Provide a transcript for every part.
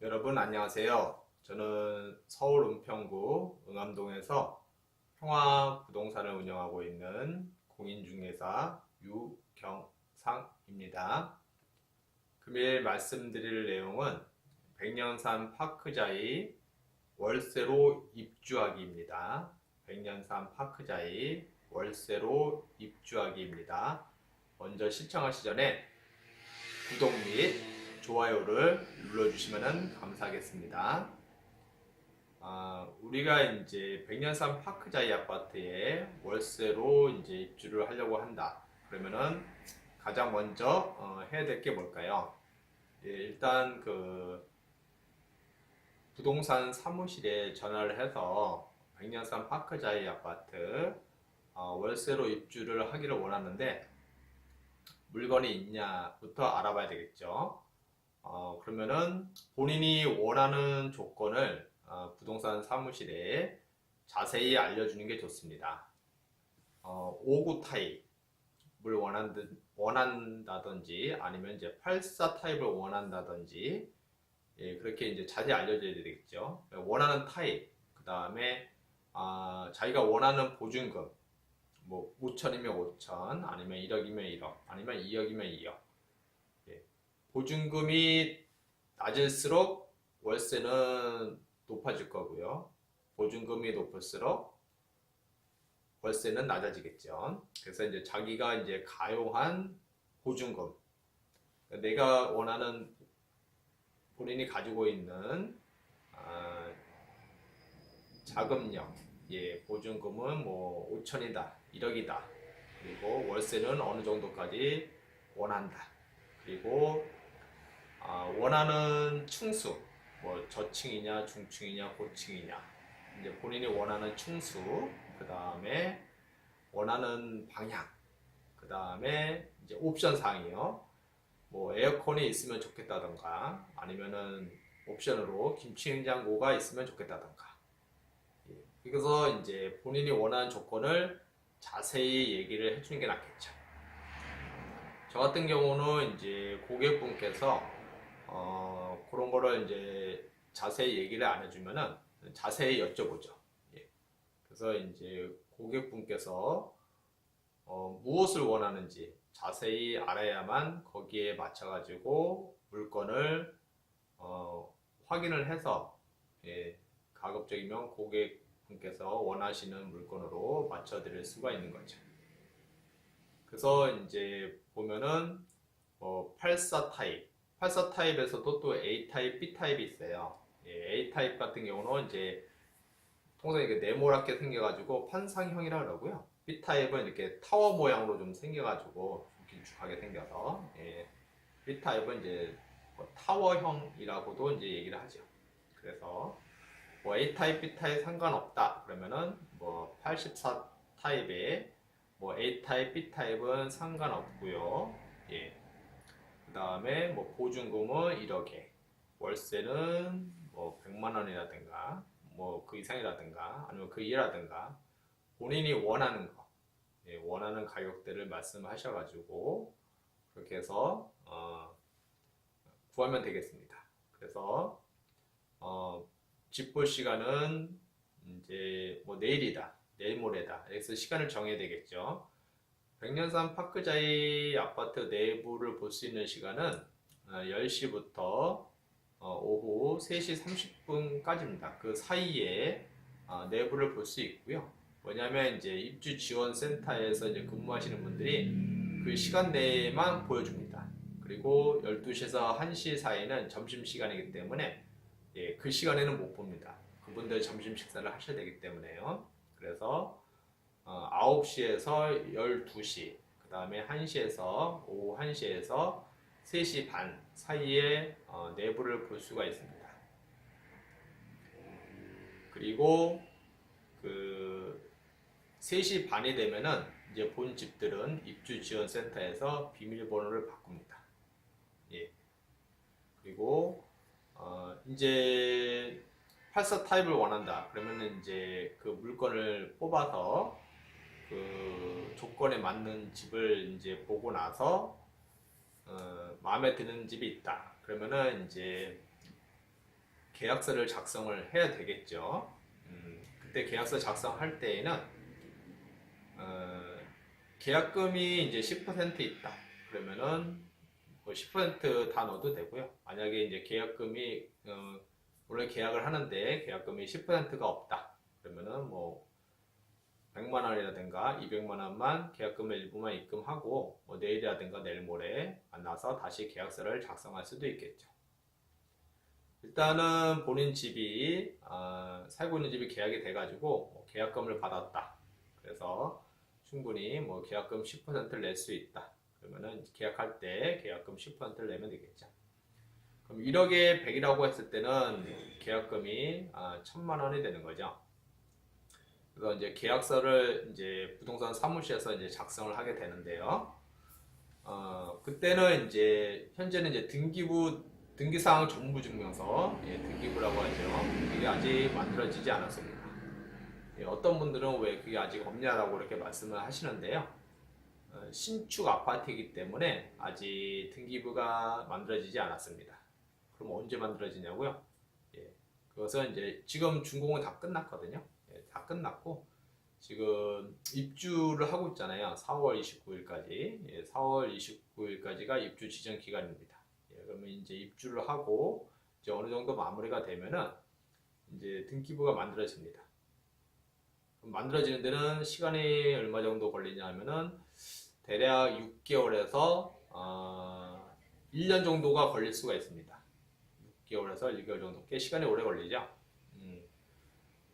여러분 안녕하세요. 저는 서울 은평구 응암동에서 평화부동산을 운영하고 있는 공인중개사 유경상입니다. 금일 말씀드릴 내용은 백년산 파크자이 월세로 입주하기입니다. 백년산 파크자이 월세로 입주하기입니다. 먼저 신청하시 전에 구독 및 좋아요를 눌러주시면 감사하겠습니다. 우리가 이제 백년산 파크자이 아파트에 월세로 이제 입주를 하려고 한다. 그러면은 가장 먼저 해야 될 게 뭘까요? 예, 일단 그 부동산 사무실에 전화를 해서 백년산 파크자이 아파트 월세로 입주를 하기를 원하는데 물건이 있냐부터 알아봐야 되겠죠. 그러면은 본인이 원하는 조건을 부동산 사무실에 자세히 알려주는 게 좋습니다. 5구 타입을 원한다든지 아니면 이제 84 타입을 원한다든지 예, 그렇게 이제 자세히 알려줘야 되겠죠. 원하는 타입, 그 다음에 자기가 원하는 보증금, 뭐 5천이면 5천, 아니면 1억이면 1억, 아니면 2억이면 2억. 보증금이 낮을수록 월세는 높아질 거고요. 보증금이 높을수록 월세는 낮아지겠죠. 그래서 이제 자기가 이제 가용한 보증금, 내가 원하는 본인이 가지고 있는 자금력, 예, 보증금은 뭐 5천이다, 1억이다. 그리고 월세는 어느 정도까지 원한다. 그리고 원하는 층수, 뭐 저층이냐, 중층이냐, 고층이냐, 이제 본인이 원하는 층수, 그 다음에 원하는 방향, 그 다음에 이제 옵션 사항이요. 뭐 에어컨이 있으면 좋겠다던가, 아니면은 옵션으로 김치 냉장고가 있으면 좋겠다던가. 예, 그래서 이제 본인이 원하는 조건을 자세히 얘기를 해주는 게 낫겠죠. 저 같은 경우는 이제 고객분께서 그런 거를 이제 자세히 얘기를 안 해주면은 자세히 여쭤보죠. 예. 그래서 이제 고객분께서 무엇을 원하는지 자세히 알아야만 거기에 맞춰가지고 물건을 확인을 해서 예, 가급적이면 고객분께서 원하시는 물건으로 맞춰드릴 수가 있는 거죠. 그래서 이제 보면은 84 타입, 84 타입에서도 또 A 타입, B 타입이 있어요. 예, A 타입 같은 경우는 이제 통상 이게 네모랗게 생겨가지고 판상형이라 그러고요. B 타입은 이렇게 타워 모양으로 좀 생겨가지고 좀 길쭉하게 생겨서 예, B 타입은 이제 타워형이라고도 이제 얘기를 하죠. 그래서 뭐 A 타입, B 타입 상관없다 그러면은 뭐 84 타입에 뭐 A 타입, B 타입은 상관없고요. 예. 그 다음에 뭐 보증금은 1억에 월세는 뭐 100만 원이라든가 뭐 그 이상이라든가 아니면 그 이하라든가 본인이 원하는 거, 예, 원하는 가격대를 말씀하셔가지고 그렇게 해서 구하면 되겠습니다. 그래서 집 볼 시간은 이제 뭐 내일이다, 내일 모레다. 그래서 시간을 정해야 되겠죠. 백년산 파크자이 아파트 내부를 볼 수 있는 시간은 10시부터 오후 3시 30분까지입니다. 그 사이에 내부를 볼 수 있고요. 왜냐하면 이제 입주 지원 센터에서 이제 근무하시는 분들이 그 시간 내에만 보여줍니다. 그리고 12시에서 1시 사이는 점심 시간이기 때문에 예, 그 시간에는 못 봅니다. 그분들 점심 식사를 하셔야 되기 때문에요. 그래서 9시에서 12시, 그 다음에 1시에서 오후 1시에서 3시 반 사이에 내부를 볼 수가 있습니다. 그리고 그 3시 반이 되면은 이제 본 집들은 입주 지원 센터에서 비밀번호를 바꿉니다. 예. 그리고 이제 84 타입을 원한다. 그러면은 이제 그 물건을 뽑아서 그 조건에 맞는 집을 이제 보고 나서 마음에 드는 집이 있다. 그러면은 이제 계약서를 작성을 해야 되겠죠. 그때 계약서 작성할 때에는 계약금이 이제 10% 있다. 그러면은 뭐 10%다 넣어도 되고요. 만약에 이제 계약금이 원래 계약을 하는데 계약금이 10%가 없다. 그러면은 뭐 100만 원이라든가 200만 원만 계약금을 일부만 입금하고 뭐 내일이라든가 내일 모레 만나서 다시 계약서를 작성할 수도 있겠죠. 일단은 본인 집이 살고 있는 집이 계약이 돼가지고 뭐 계약금을 받았다. 그래서 충분히 뭐 계약금 10%를 낼 수 있다. 그러면은 계약할 때 계약금 10%를 내면 되겠죠. 그럼 1억에 100이라고 했을 때는 계약금이 1000만 원이 되는 거죠. 그래서 이제 계약서를 이제 부동산 사무실에서 이제 작성을 하게 되는데요. 그때는 이제 현재는 이제 등기사항 정보증명서, 예, 등기부라고 하죠. 그게 아직 만들어지지 않았습니다. 예, 어떤 분들은 왜 그게 아직 없냐라고 이렇게 말씀을 하시는데요. 신축 아파트이기 때문에 아직 등기부가 만들어지지 않았습니다. 그럼 언제 만들어지냐고요? 예, 그것은 이제 지금 준공은 다 끝났거든요. 예, 다 끝났고 지금 입주를 하고 있잖아요. 4월 29일까지. 예, 4월 29일까지가 입주 지정 기간입니다. 예, 그러면 이제 입주를 하고 이제 어느 정도 마무리가 되면은 이제 등기부가 만들어집니다. 만들어지는 데는 시간이 얼마 정도 걸리냐 하면은 대략 6개월에서 1년 정도가 걸릴 수가 있습니다. 6개월에서 1개월 정도. 꽤 시간이 오래 걸리죠.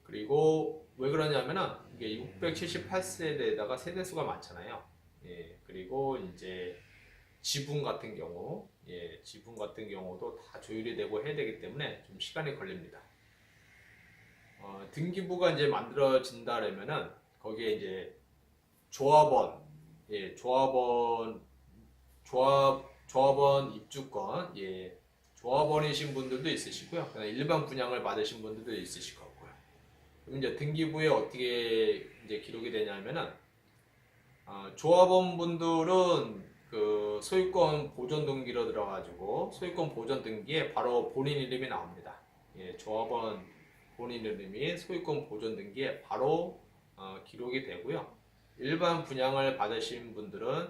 그리고 왜 그러냐면은 이게 678세대에다가 세대수가 많잖아요. 예, 그리고 이제 지분 같은 경우, 예, 지분 같은 경우도 다 조율이 되고 해야 되기 때문에 좀 시간이 걸립니다. 등기부가 이제 만들어진다라면은 거기에 이제 조합원, 예, 조합원 입주권, 예, 조합원이신 분들도 있으시고요. 그냥 일반 분양을 받으신 분들도 있으실 거고요. 그럼 이제 등기부에 어떻게 이제 기록이 되냐면은 조합원 분들은 그 소유권 보존 등기로 들어가지고 소유권 보존 등기에 바로 본인 이름이 나옵니다. 예, 조합원 본인 이름이 소유권 보존 등기에 바로 기록이 되고요. 일반 분양을 받으신 분들은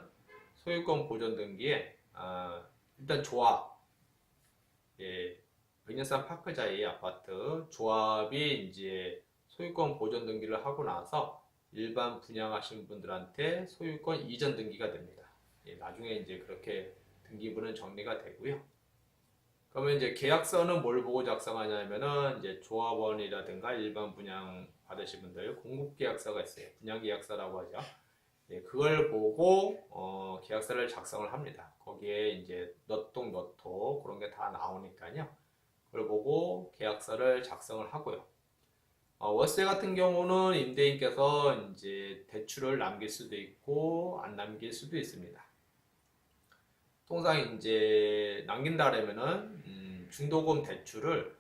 소유권 보존 등기에 일단 조합, 예, 백년산 파크자의 아파트 조합이 이제 소유권 보존 등기를 하고 나서 일반 분양하신 분들한테 소유권 이전 등기가 됩니다. 예, 나중에 이제 그렇게 등기부는 정리가 되고요. 그러면 이제 계약서는 뭘 보고 작성하냐면은 이제 조합원이라든가 일반 분양 받으신 분들 공급계약서가 있어요. 분양계약서라고 하죠. 예, 그걸 보고 계약서를 작성을 합니다. 거기에 이제 너똥 너토 그런 게 다 나오니까요. 그걸 보고 계약서를 작성을 하고요. 월세 같은 경우는 임대인께서 이제 대출을 남길 수도 있고 안 남길 수도 있습니다. 통상 이제 남긴다라면은 중도금 대출을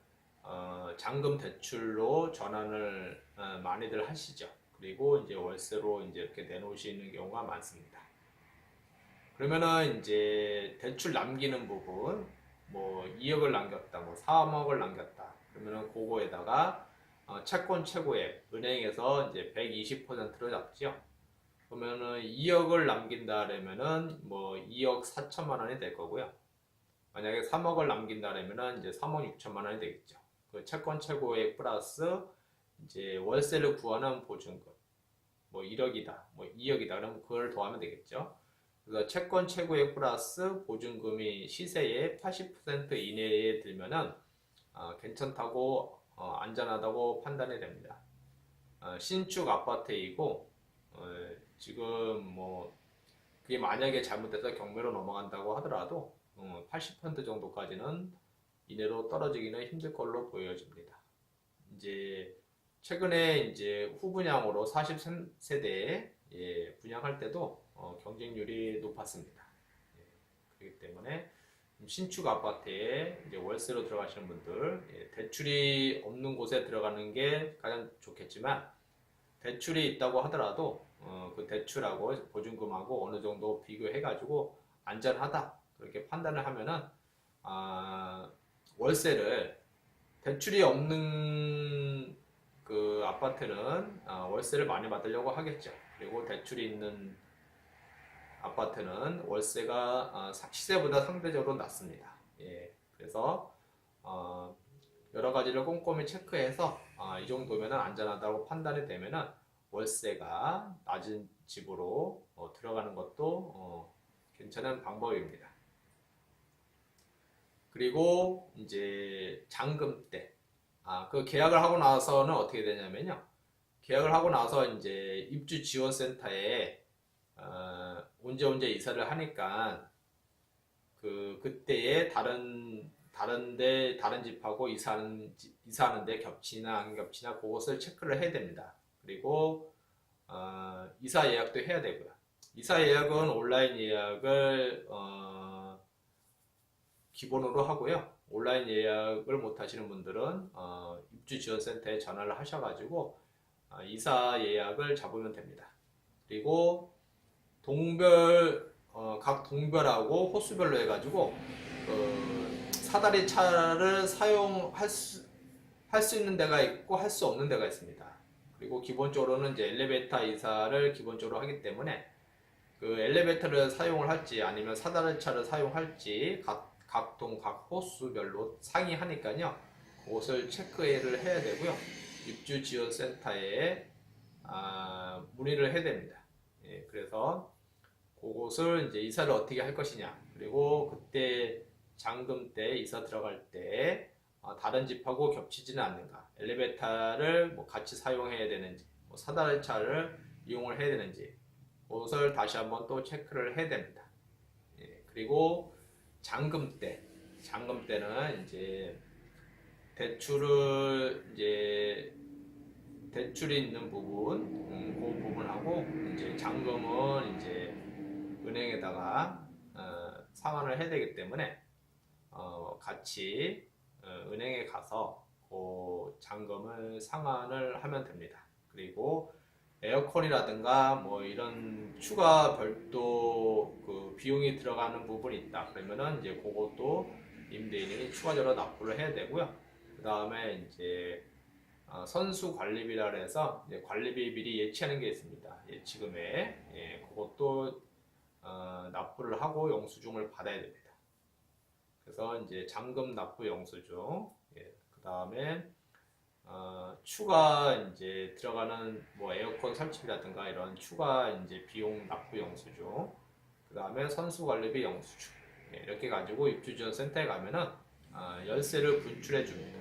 잔금 대출로 전환을 많이들 하시죠. 그리고 이제 월세로 이제 이렇게 내놓으시는 경우가 많습니다. 그러면은 이제 대출 남기는 부분, 뭐 2억을 남겼다, 뭐 3억을 남겼다. 그러면은 그거에다가 채권 최고액 은행에서 이제 120%로 잡죠. 그러면은 2억을 남긴다라면은 뭐 2억 4천만 원이 될 거고요. 만약에 3억을 남긴다라면은 이제 3억 6천만 원이 되겠죠. 그 채권 최고액 플러스 이제 월세를 구하는 보증금 뭐 1억이다, 뭐 2억이다. 그러면 그걸 더하면 되겠죠. 그래서 채권 최고액 플러스 보증금이 시세의 80% 이내에 들면은 괜찮다고 안전하다고 판단이 됩니다. 신축 아파트이고 지금 뭐 그게 만약에 잘못돼서 경매로 넘어간다고 하더라도 80% 정도까지는 이내로 떨어지기는 힘들 걸로 보여집니다. 이제 최근에 이제 후분양으로 40세대에 예, 분양할 때도 경쟁률이 높았습니다. 예, 그렇기 때문에 신축 아파트에 이제 월세로 들어가시는 분들 예, 대출이 없는 곳에 들어가는 게 가장 좋겠지만 대출이 있다고 하더라도 그 대출하고 보증금하고 어느 정도 비교해가지고 안전하다 그렇게 판단을 하면은 월세를 대출이 없는 그 아파트는 월세를 많이 받으려고 하겠죠. 그리고 대출이 있는 아파트는 월세가 시세보다 상대적으로 낮습니다. 예, 그래서 여러 가지를 꼼꼼히 체크해서 이 정도면 안전하다고 판단이 되면은 월세가 낮은 집으로 들어가는 것도 괜찮은 방법입니다. 그리고 이제 잔금 때, 그 계약을 하고 나서는 어떻게 되냐면요. 계약을 하고 나서 이제 입주 지원 센터에 언제 이사를 하니까 그때에 다른 집하고 이사하는데 겹치나 안 겹치나 그것을 체크를 해야 됩니다. 그리고 이사 예약도 해야 되고요. 이사 예약은 온라인 예약을 기본으로 하고요. 온라인 예약을 못 하시는 분들은 입주지원센터에 전화를 하셔가지고 이사 예약을 잡으면 됩니다. 그리고 각 동별하고 호수별로 해가지고 사다리 차를 사용할 수 있는 데가 있고 할 수 없는 데가 있습니다. 그리고 기본적으로는 이제 엘리베이터 이사를 기본적으로 하기 때문에 그 엘리베이터를 사용을 할지 아니면 사다리차를 사용할지 각 동, 각 호수별로 상의하니까요. 그것을 체크를 해야 되고요. 입주지원센터에 문의를 해야 됩니다. 예, 그래서 그것을 이제 이사를 어떻게 할 것이냐. 그리고 그때 잔금 때 이사 들어갈 때 다른 집하고 겹치지는 않는가. 엘리베이터를 뭐 같이 사용해야 되는지, 뭐 사다리차를 이용을 해야 되는지, 그것을 다시 한번 또 체크를 해야 됩니다. 예, 그리고 잔금 때는 이제 대출이 있는 부분, 그 부분하고 이제 잔금은 이제 은행에다가 상환을 해야 되기 때문에 같이 은행에 가서 그 잔금을 상환을 하면 됩니다. 그리고 에어컨이라든가 뭐 이런 추가 별도 그 비용이 들어가는 부분이 있다. 그러면은 이제 그것도 임대인이 추가적으로 납부를 해야 되고요. 그 다음에 이제 선수 관리비라 해서 관리비 미리 예치하는 게 있습니다. 예치금에 그것도 납부를 하고 영수증을 받아야 됩니다. 그래서 이제 잔금 납부 영수증, 그 다음에 추가 이제 들어가는 뭐 에어컨 설치비라든가 이런 추가 이제 비용 납부 영수증, 그 다음에 선수 관리비 영수증, 이렇게 가지고 입주지원센터에 가면은 열쇠를 분출해 줍니다.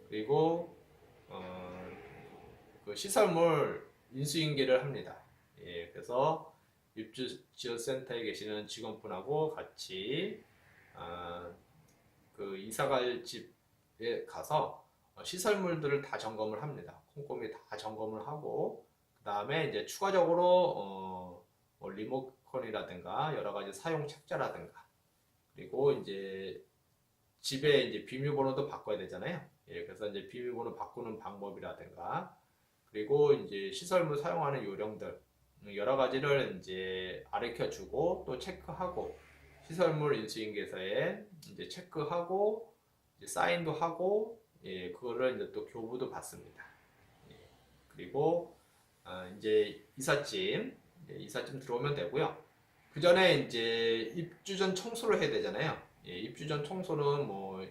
그리고 그 시설물 인수인계를 합니다. 그래서 입주지원센터에 계시는 직원분하고 같이 그 이사갈 집에 가서 시설물들을 다 점검을 합니다. 꼼꼼히 다 점검을 하고 그 다음에 이제 추가적으로 뭐 리모컨이라든가 여러 가지 사용 책자라든가 그리고 이제 집에 이제 비밀번호도 바꿔야 되잖아요. 그래서 이제 비밀번호 바꾸는 방법이라든가 그리고 이제 시설물 사용하는 요령들 여러 가지를 이제 가르쳐주고 또 체크하고 시설물 인수인계서에 이제 체크하고 이제 사인도 하고 그거를 이제 또 교부도 받습니다. 그리고 이제 이삿짐 들어오면 되고요. 그 전에 이제 입주 전 청소를 해야 되잖아요. 입주 전 청소는 뭐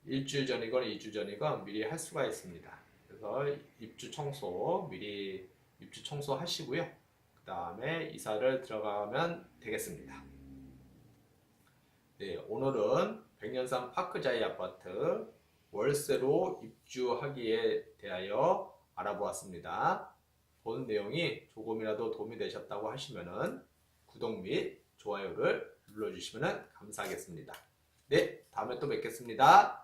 일주일 전이건 2주 전이건 미리 할 수가 있습니다. 그래서 입주 청소 미리 입주 청소 하시고요. 그 다음에 이사를 들어가면 되겠습니다. 오늘은 백년산 파크자이 아파트 월세로 입주하기에 대하여 알아보았습니다. 본 내용이 조금이라도 도움이 되셨다고 하시면은 구독 및 좋아요를 눌러주시면 감사하겠습니다. 네, 다음에 또 뵙겠습니다.